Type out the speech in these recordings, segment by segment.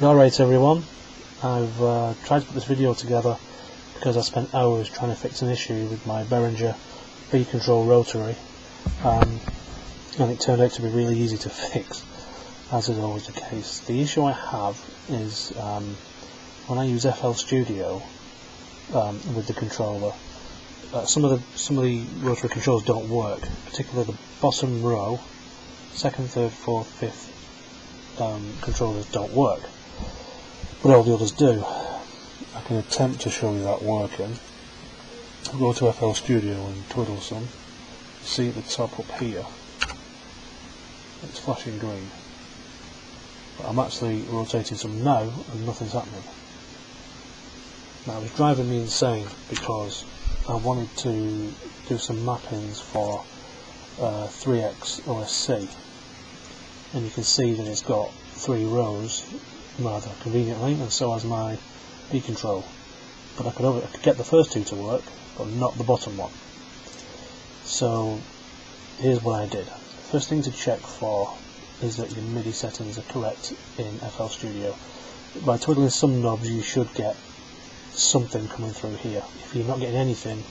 Alright everyone, I've tried to put this video together because I spent hours trying to fix an issue with my Behringer B-control Rotary, and it turned out to be really easy to fix, as is always the case. The issue I have is when I use FL Studio with the controller, some of the rotary controls don't work, particularly the bottom row, second, third, fourth, fifth controllers don't work. But all the others do. I can attempt to show you that working. I'll go to FL Studio and twiddle some. See at the top up here, it's flashing green. But I'm actually rotating some now and nothing's happening. Now it's driving me insane because I wanted to do some mappings for 3X OSC, and you can see that it's got 3 rows rather conveniently, and so has my B-control. But I could get the first 2 to work, but not the bottom one. So here's what I did. First thing to check for is that your MIDI settings are correct in FL Studio. By twiddling some knobs you should get something coming through here. If you're not getting anything,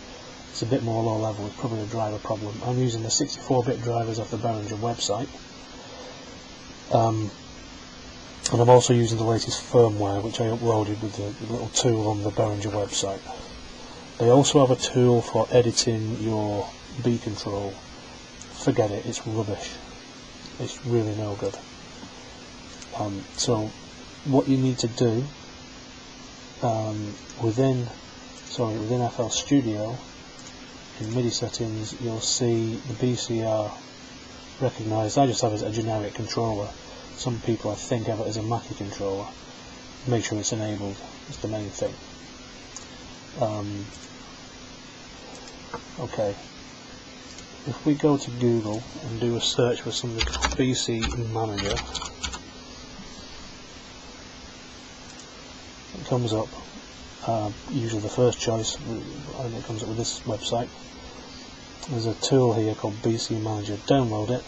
it's a bit more low level, it's probably a driver problem. I'm using the 64-bit drivers off the Behringer website. And I'm also using the latest firmware, which I uploaded with the little tool on the Behringer website. They also have a tool for editing your B-control. Forget it, it's rubbish. It's really no good. So what you need to do within FL Studio, in MIDI settings, you'll see the BCR recognised. I just have it as a generic controller. Some people, I think, have it as a Mackie controller. Make sure it's enabled, it's the main thing. Okay, if we go to Google and do a search for something called BC Manager, it comes up, usually the first choice, and it comes up with this website. There's a tool here called BC Manager. Download it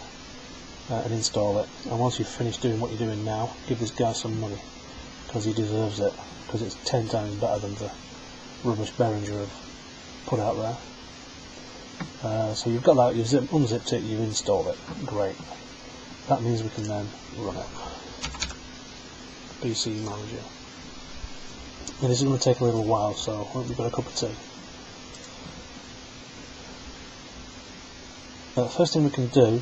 and install it, and once you've finished doing what you're doing now, give this guy some money, because he deserves it, because it's 10 times better than the rubbish Behringer have put out there. So you've got that, you've unzipped it, you've installed it, great. That means we can then run it. BC Manager. And this is going to take a little while, so I hope you've got a cup of tea. The first thing we can do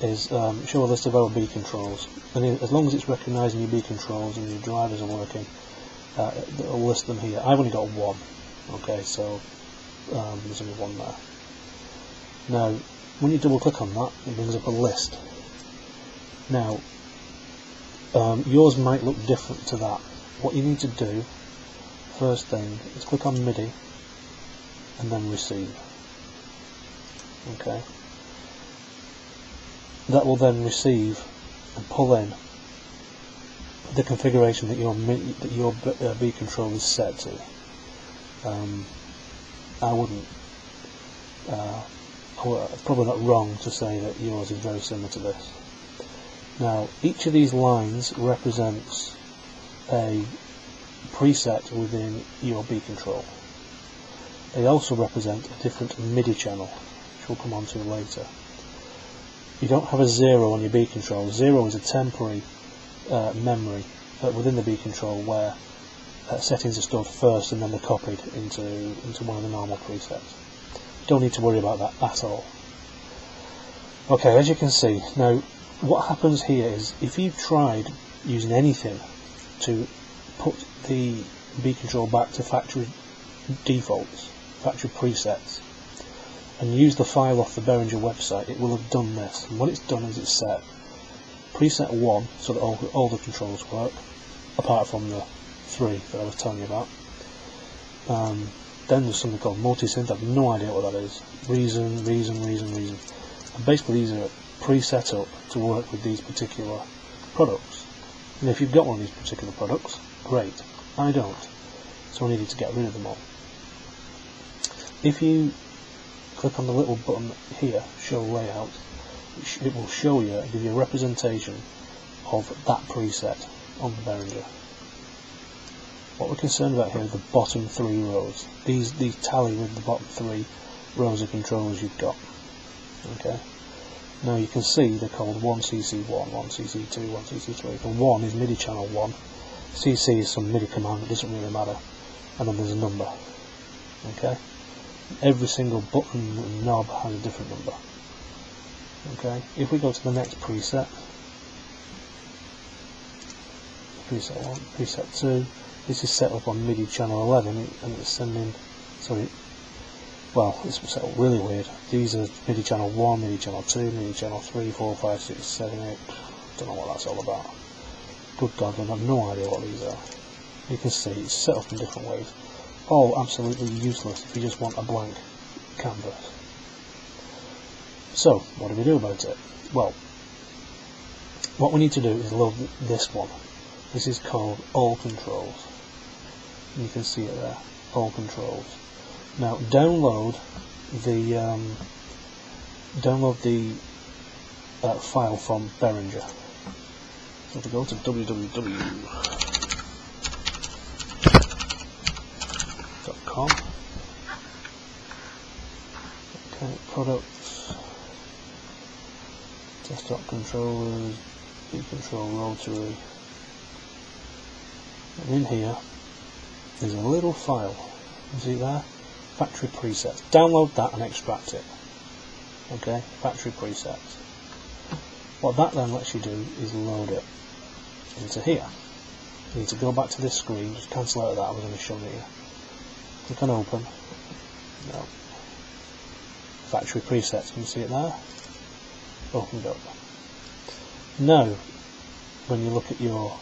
is show a list of our B-controls, and as long as it's recognising your B-controls and your drivers are working, it'll list them here. I've only got 1, okay, so there's only 1 there. Now when you double click on that, it brings up a list. Now yours might look different to that. What you need to do, first thing, is click on MIDI and then receive. Okay, that will then receive and pull in the configuration that your B-control is set to. It's probably not wrong to say that yours is very similar to this. Now each of these lines represents a preset within your B-control. They also represent a different MIDI channel, which we'll come on to later. You don't have a 0 on your B-control. 0 is a temporary memory within the B-control where settings are stored first and then they're copied into one of the normal presets. You don't need to worry about that at all. Okay, as you can see, now what happens here is if you've tried using anything to put the B-control back to factory defaults, factory presets, and use the file off the Behringer website, it will have done this. And what it's done is it's set preset 1 so that all the controls work, apart from the 3 that I was telling you about. Then there's something called multi-synth. I have no idea what that is. Reason. And basically these are preset up to work with these particular products. And if you've got one of these particular products, great. I don't, so I needed to get rid of them all. If you click on the little button here, show layout, it will show you, give you a representation of that preset. on the Behringer. What we're concerned about here is the bottom 3 rows. These tally with the bottom 3 rows of controllers you've got. Okay. Now you can see they're called 1cc1, 1cc2, 1cc3. The 1 is MIDI channel 1. CC is some MIDI command, it doesn't really matter. And then there's a number. Okay. Every single button and knob has a different number. Okay. If we go to the next preset, preset 1, preset 2, this is set up on MIDI channel 11 and it's sending, sorry, well, it's set up really weird. These are MIDI channel 1, MIDI channel 2, MIDI channel 3, 4, 5, 6, 7, 8, don't know what that's all about. Good God, I have no idea what these are. You can see it's set up in different ways. All absolutely useless if you just want a blank canvas. So, what do we do about it? Well, what we need to do is load this one. This is called All Controls. You can see it there, All Controls. Now, download the file from Behringer. So to go to www.com. Okay, products, desktop controllers, B-control Rotary. And in here there's a little file. You see there? Factory presets. Download that and extract it. Okay, factory presets. What that then lets you do is load it into here. You need to go back to this screen, just cancel out of that, I was going to show you. Click on open. No. Factory presets, can you see it there? Opened up. Now, when you look at your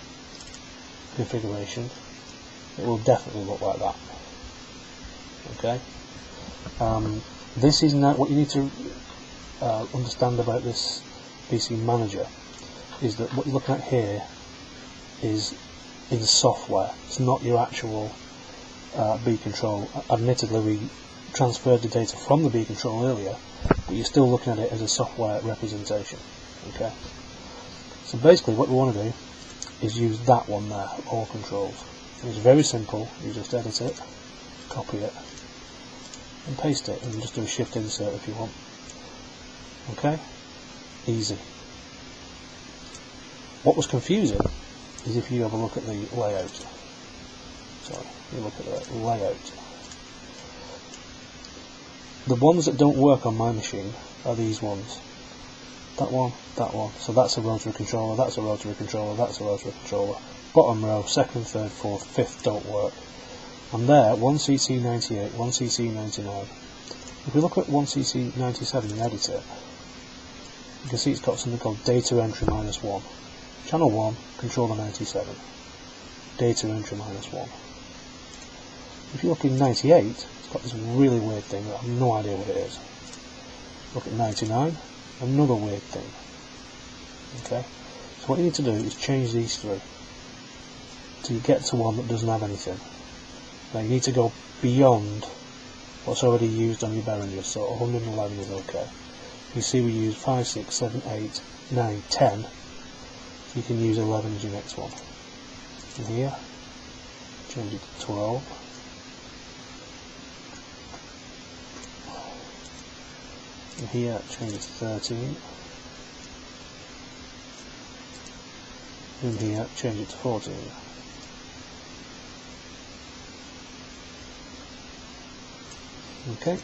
configuration, it will definitely look like that. Okay. This is now what you need to understand about this PC Manager is that what you're looking at here is in software. It's not your actual B-control. Admittedly, we transferred the data from the B-control earlier, but you're still looking at it as a software representation. Okay. So basically, what we want to do is use that one there, All Controls. It's very simple. You just edit it, copy it, and paste it, and just do a shift insert if you want. Okay? Easy. What was confusing is if you have a look at the layout. Sorry, you look at the layout. The ones that don't work on my machine are these ones. That one, that one. So that's a rotary controller, that's a rotary controller, that's a rotary controller. Bottom row, second, third, fourth, fifth don't work. And there, 1cc98, 1cc99. If we look at 1cc97 and edit it, you can see it's got something called data entry -1. Channel 1, controller 97. Data entry -1. If you look in 98, it's got this really weird thing that I have no idea what it is. Look at 99, another weird thing. Okay, so what you need to do is change these three till you get to one that doesn't have anything. Now you need to go beyond what's already used on your Behringer, so 111 is okay. You see we use 5, 6, 7, 8, 9, 10. You can use 11 as your next one. And here, change it to 12. And here, change it to 13. And here, change it to 14. Okay,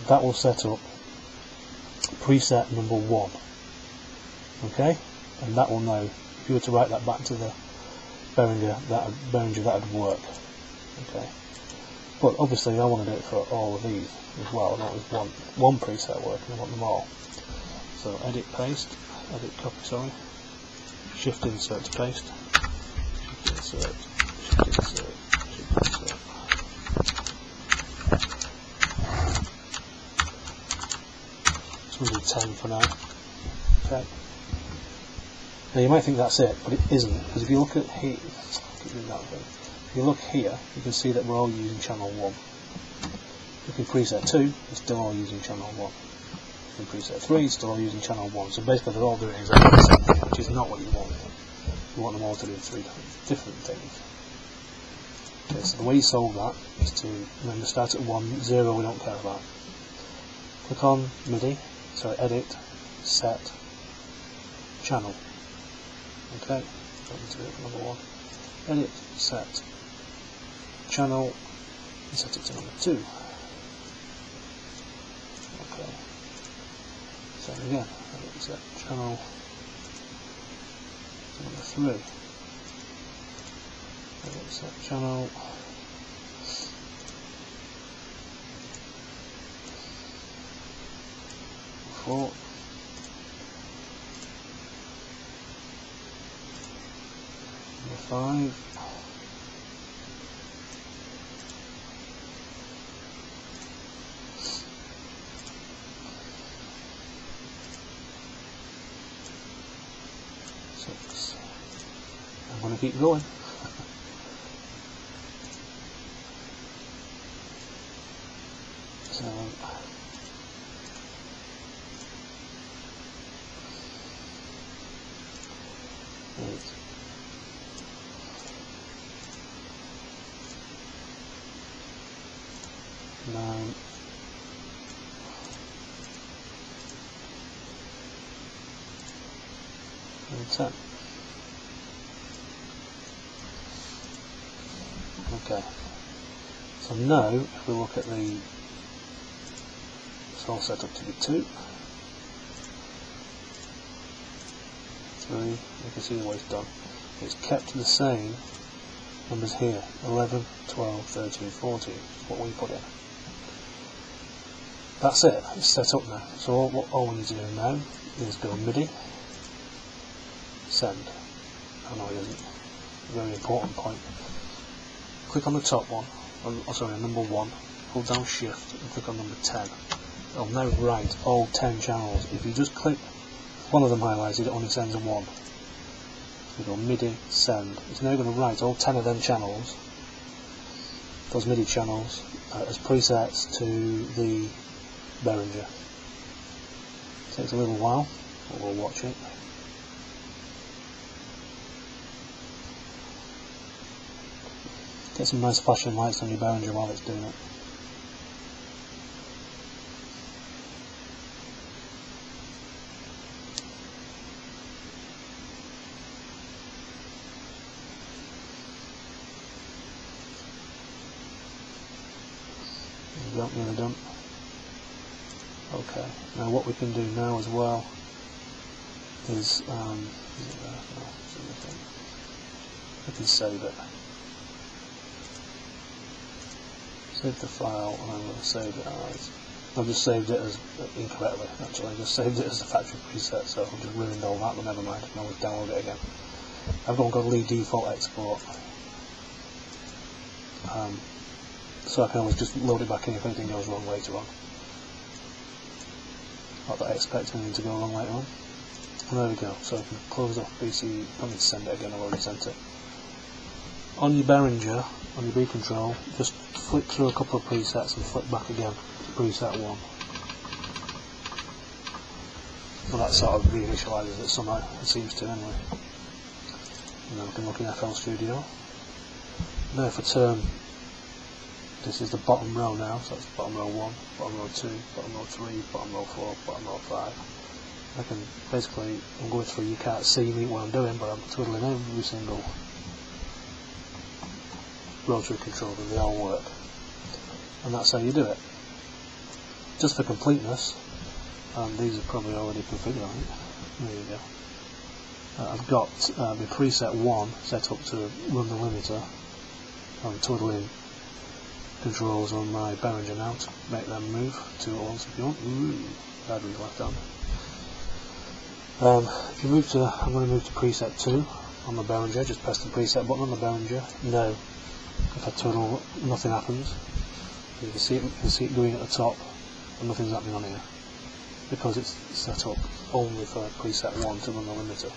that will set up preset number 1. Okay, and that will now, if you were to write that back to the Behringer, that would work. Okay, but obviously I want to do it for all of these as well. Not with one preset working, I want them all. So edit paste, edit copy, sorry, shift insert to paste, shift insert, shift insert, shift insert. We'll do 10 for now. Okay. Now you might think that's it, but it isn't, because if you look at here, if you look here, you can see that we're all using channel 1. If you preset 2, it's still all using channel 1. If you preset 3, it's still all using channel 1. So basically they're all doing exactly the same thing, which is not what you want. you want them all to do 3 different things. Okay, so the way you solve that is to remember start at 1, 0 we don't care about. Click on MIDI, so edit, set, channel. Okay, don't need to do it for number 1. Edit, set, channel, and set it to number 2. Okay, so again, edit, set, channel, to number 3. Edit, set, channel, 4. Number 5. I'm going to keep going. So 8, 9, 10. Okay, so now if we look at the, it's all set up to be 2, 3, you can see the way it's done. It's kept the same numbers here, 11, 12, 13, 14, what we put in. That's it, it's set up now. So all we need to do now is go MIDI, send. Oh no, it isn't. A very important point. Click on the top one, number 1, hold down shift and click on number 10. It'll now write all 10 channels. If you just click one of them highlighted, it only sends a 1. We go MIDI, send. It's now going to write all 10 of them channels, those MIDI channels, as presets to the Behringer. It takes a little while, but we'll watch it. Get some nice flashing lights on your Behringer while it's doing it. Nearly done. Okay, now what we can do now as well is we can save it. Save the file, and I'm going to save it as, I've just saved it as incorrectly actually, I just saved it as the factory preset, so I've just ruined all that, but never mind, I can always download it again. I've got leave default export, so I can always just load it back in if anything goes wrong later on. Not that I expect anything to go wrong later on. And there we go, so I can close off BC, I need to send it again, I've already sent it. On your Behringer, on your B-control, just flick through a couple of presets and flick back again to preset 1. Well, that sort of reinitialises it somehow, it seems to anyway. And then we can look in FL Studio. Now if I turn, this is the bottom row now, so that's bottom row 1, bottom row 2, bottom row 3, bottom row 4, bottom row 5. I can basically, I'm going through, you can't see me what I'm doing, but I'm twiddling every single rotary controller, they all work. And that's how you do it. Just for completeness, these are probably already configured, I think. There you go. I've got the preset 1 set up to run the limiter. I'm twiddling controls on my Behringer now to make them move to once if you want. Ooh, bad with left hand. If you move to, I'm going to move to preset 2 on the Behringer, just press the preset button on the Behringer. No, if I twiddle, nothing happens. You can see it going at the top, and nothing's happening on here because it's set up only for preset 1 to run the limiter.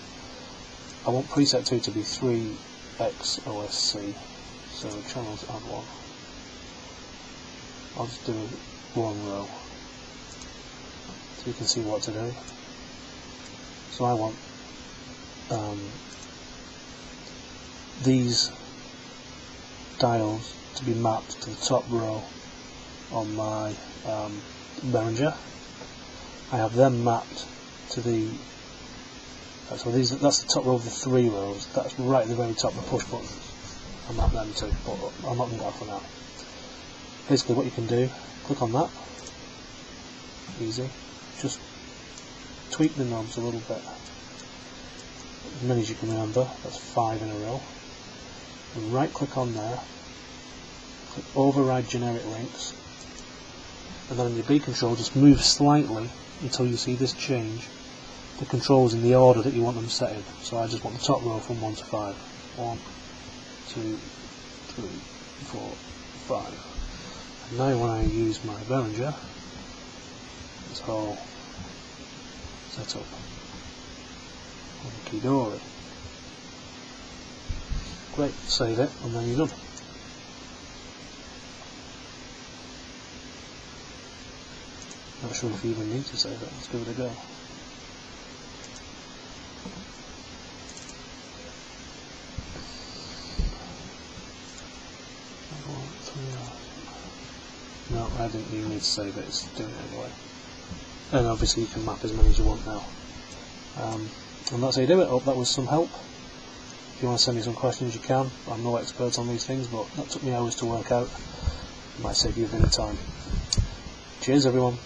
I want preset 2 to be 3x OSC, so channels add 1. I'll just do 1 row so you can see what to do. So I want these dials to be mapped to the top row on my Behringer. I have them mapped to the that's the top row of the 3 rows. That's right at the very top, the push buttons. I map them too, but I'm not going to go for now. Basically what you can do, click on that, easy, just tweak the knobs a little bit, as many as you can remember, that's 5 in a row, and right click on there, click override generic links, and then in your B-control just move slightly until you see this change the controls in the order that you want them set in. So I just want the top row from 1 to 5. 1, 2, 3, 4, 5. And now when I use my Behringer, it's all set up. Hunky-dory. Great, save it, and then you're done. Not sure if you even need to save it, let's give it a go. No, I didn't even need to save it, it's doing it anyway. And obviously you can map as many as you want now. And that's how you do it. Hope that was some help. If you want to send me some questions you can. I'm no expert on these things, but that took me hours to work out. It might save you a bit of time. Cheers everyone.